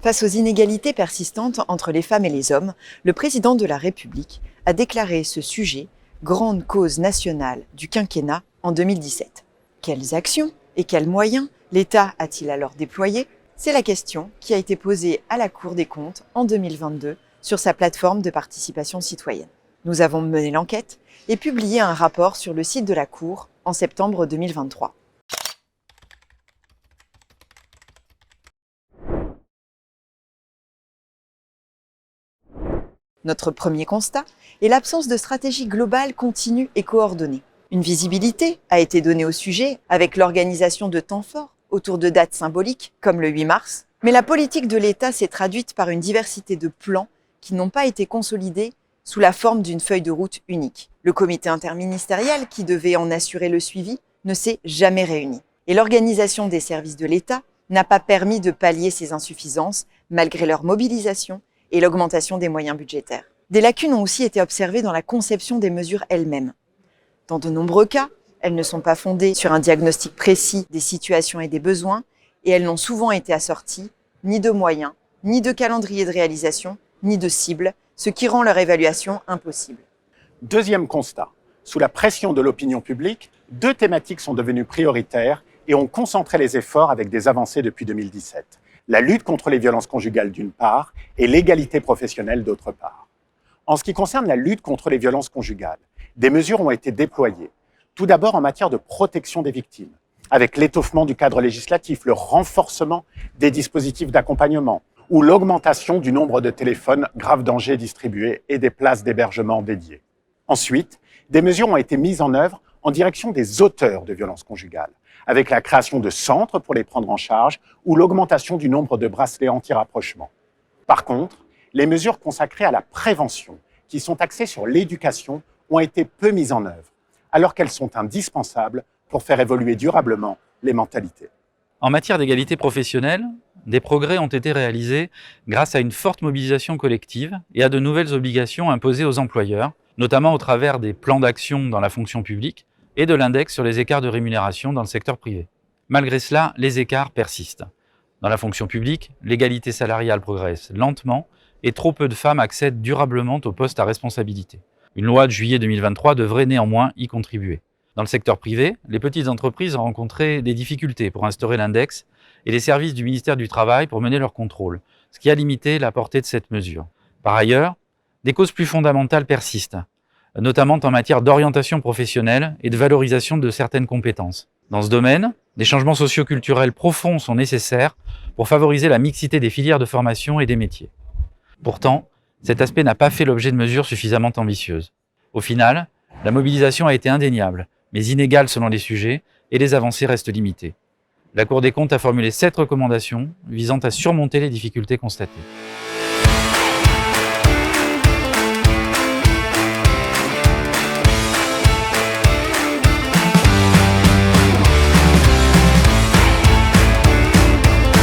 Face aux inégalités persistantes entre les femmes et les hommes, le président de la République a déclaré ce sujet grande cause nationale du quinquennat en 2017. Quelles actions et quels moyens l'État a-t-il alors déployés? C'est la question qui a été posée à la Cour des comptes en 2022 sur sa plateforme de participation citoyenne. Nous avons mené l'enquête et publié un rapport sur le site de la Cour en septembre 2023. Notre premier constat est l'absence de stratégie globale continue et coordonnée. Une visibilité a été donnée au sujet avec l'organisation de temps forts autour de dates symboliques comme le 8 mars, mais la politique de l'État s'est traduite par une diversité de plans qui n'ont pas été consolidés sous la forme d'une feuille de route unique. Le comité interministériel qui devait en assurer le suivi ne s'est jamais réuni. Et l'organisation des services de l'État n'a pas permis de pallier ces insuffisances malgré leur mobilisation et l'augmentation des moyens budgétaires. Des lacunes ont aussi été observées dans la conception des mesures elles-mêmes. Dans de nombreux cas, elles ne sont pas fondées sur un diagnostic précis des situations et des besoins, et elles n'ont souvent été assorties ni de moyens, ni de calendrier de réalisation, ni de cibles, ce qui rend leur évaluation impossible. Deuxième constat, sous la pression de l'opinion publique, 2 thématiques sont devenues prioritaires et ont concentré les efforts avec des avancées depuis 2017. La lutte contre les violences conjugales d'une part et l'égalité professionnelle d'autre part. En ce qui concerne la lutte contre les violences conjugales, des mesures ont été déployées. Tout d'abord en matière de protection des victimes, avec l'étoffement du cadre législatif, le renforcement des dispositifs d'accompagnement ou l'augmentation du nombre de téléphones grave danger distribués et des places d'hébergement dédiées. Ensuite, des mesures ont été mises en œuvre en direction des auteurs de violences conjugales, avec la création de centres pour les prendre en charge ou l'augmentation du nombre de bracelets anti-rapprochement. Par contre, les mesures consacrées à la prévention, qui sont axées sur l'éducation, ont été peu mises en œuvre, alors qu'elles sont indispensables pour faire évoluer durablement les mentalités. En matière d'égalité professionnelle, des progrès ont été réalisés grâce à une forte mobilisation collective et à de nouvelles obligations imposées aux employeurs, notamment au travers des plans d'action dans la fonction publique et de l'index sur les écarts de rémunération dans le secteur privé. Malgré cela, les écarts persistent. Dans la fonction publique, l'égalité salariale progresse lentement et trop peu de femmes accèdent durablement aux postes à responsabilité. Une loi de juillet 2023 devrait néanmoins y contribuer. Dans le secteur privé, les petites entreprises ont rencontré des difficultés pour instaurer l'index et les services du ministère du Travail pour mener leur contrôle, ce qui a limité la portée de cette mesure. Par ailleurs, des causes plus fondamentales persistent, notamment en matière d'orientation professionnelle et de valorisation de certaines compétences. Dans ce domaine, des changements socio-culturels profonds sont nécessaires pour favoriser la mixité des filières de formation et des métiers. Pourtant, cet aspect n'a pas fait l'objet de mesures suffisamment ambitieuses. Au final, la mobilisation a été indéniable, mais inégale selon les sujets, et les avancées restent limitées. La Cour des comptes a formulé 7 recommandations visant à surmonter les difficultés constatées.